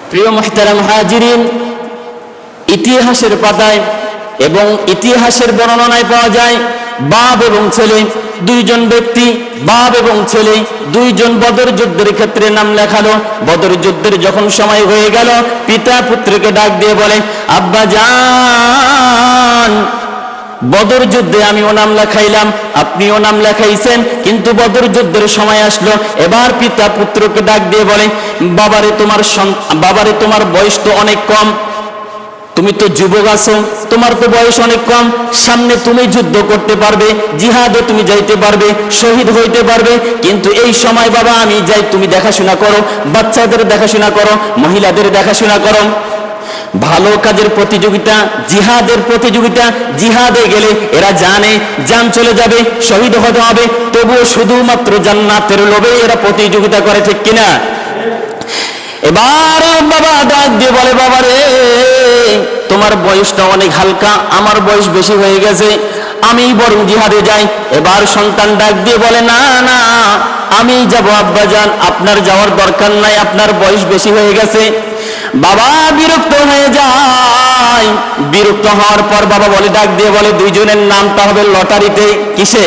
প্রিয় মুহতারাম হাজিরিন, ইতিহাসের পাতায় এবং ইতিহাসের বর্ণনায় পাওয়া যায় বাপ এবং ছেলে দুইজন ব্যক্তি, বাপ এবং ছেলে দুইজন বদর যুদ্ধের ক্ষেত্রে নাম লেখালো। বদর যুদ্ধের যখন সময় হয়ে গেল, পিতা পুত্রকে ডাক দিয়ে বলে, আব্বা জান, বদর যুদ্ধে আমিও নাম লেখাইলাম, আপনিও নাম লেখাইছেন, কিন্তু বদর যুদ্ধের সময় আসলো। এবার পিতা পুত্রকে ডাক দিয়ে বলে, বাবারে তোমার বয়স তো অনেক কম, তুমি তো যুবক আছো, তোমার তো বয়স অনেক কম, সামনে তুমি যুদ্ধ করতে পারবে, জিহাদে তুমি যাইতে পারবে, শহীদ হইতে পারবে, কিন্তু এই সময় বাবা আমি যাই, তুমি দেখাশোনা করো, বাচ্চাদের দেখাশোনা করো, মহিলাদের দেখাশোনা করো। ভালো কাজের প্রতিযোগিতা, জিহাদের প্রতিযোগিতা, জিহাদে গেলে এরা জানে জান চলে যাবে, শহীদ হতে হবে, তবুও শুধুমাত্র জান্নাতের লোভে এরা প্রতিযোগিতা করে, ঠিক কিনা? এবার বাবা ডাক দিয়ে বলে, বাবা রে, তোমার বয়সটা অনেক হালকা, আমার বয়স বেশি হয়ে গেছে, আমি বরং জিহাদে যাই। এবার সন্তান ডাক দিয়ে বলে, না না, আমি যাব আব্বাজান, আপনার যাওয়ার দরকার নাই, আপনার বয়স বেশি হয়ে গেছে। বাবা বিরক্ত হয়ে যায়। বিরক্ত হওয়ার পর বাবা বলে, ডাক দিয়ে বলে, দুইজনের নামটা হবে লটারিতে। কিসে?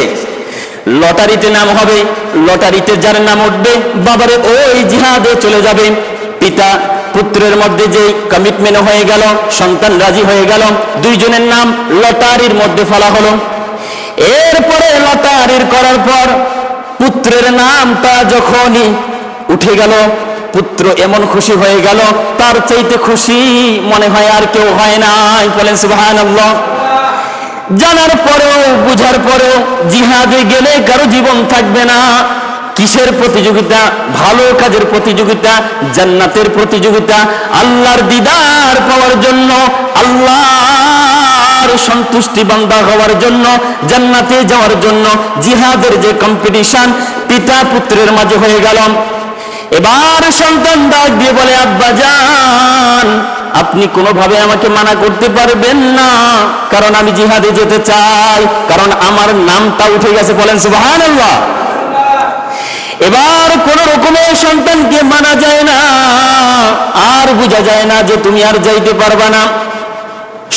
লটারিতে নাম হবে। লটারিতে যার নাম উঠবে বাবারে ওই জিহাদে চলে যাবে। পিতা পুত্রের মধ্যে যে কমিটমেন্ট হয়ে গেল, সন্তান রাজি হয়ে গেল, দুইজনের নাম লটারির মধ্যে ফেলা হলো। এরপরে লটারির করার পর পুত্রের নামটা যখনই উঠে গেল, পুত্র এমন খুশি হয়ে গেল, তার চাইতে খুশি মনে হয় আর কেউ হয় নাই। বলেন সুবহানাল্লাহ। জানার পরেও বুঝার পরেও জিহাদে গেলে কারো জীবন থাকবে না। কিসের প্রতিযোগিতা? ভালো কাজের প্রতিযোগিতা, জান্নাতের প্রতিযোগিতা, আল্লাহর দিদার পাওয়ার জন্য, আল্লাহর সন্তুষ্টি বান্দা হওয়ার জন্য, জান্নাতে যাওয়ার জন্য জিহাদের যে কম্পিটিশন পিতা পুত্রের মাঝে হয়ে গেল। এবার সন্তান ডাক দিয়ে বলে, আব্বা জান, আপনি কোনোভাবে আমাকে মানা করতে পারবেন না, কারণ আমি জিহাদে যেতে চাই, কারণ আমার নামটা উঠে গেছে। বলেন সুবহানাল্লাহ। এবার কোন রকমের সন্তানকে মানা যায় না, আর বোঝা যায় না যে তুমি আর যাইতে পারবা না।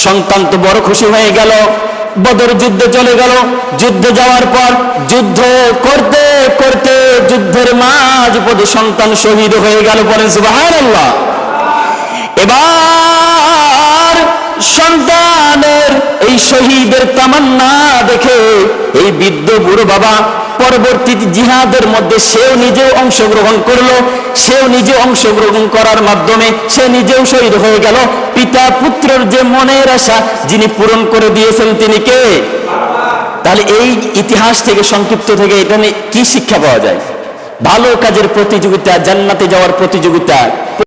সন্তান তো বড় খুশি হয়ে গেল, বদর যুদ্ধে চলে গেল। যুদ্ধে যাওয়ার পর যুদ্ধ করতে করতে যুদ্ধের মাঝ পথে সন্তান শহীদ হয়ে গেল। বলেন সুবহানাল্লাহ। এবার সন্তানের এই শহীদের তামান্না দেখে এই বৃদ্ধ বুড়ো বাবা পরবর্তী জিহাদের মধ্যে সেও নিজেও অংশগ্রহণ করলো। সেও নিজে অংশগ্রহণ করার মাধ্যমে সে নিজেও শহীদ হয়ে গেল। পিতা পুত্রের যে মনের আশা যিনি পূরণ করে দিয়েছেন তিনি কে? তাহলে এই ইতিহাস থেকে, সংক্ষিপ্ত থেকে এটা নিয়ে কি শিক্ষা পাওয়া যায়? ভালো কাজের প্রতিযোগিতা, জান্নাতে যাওয়ার প্রতিযোগিতা।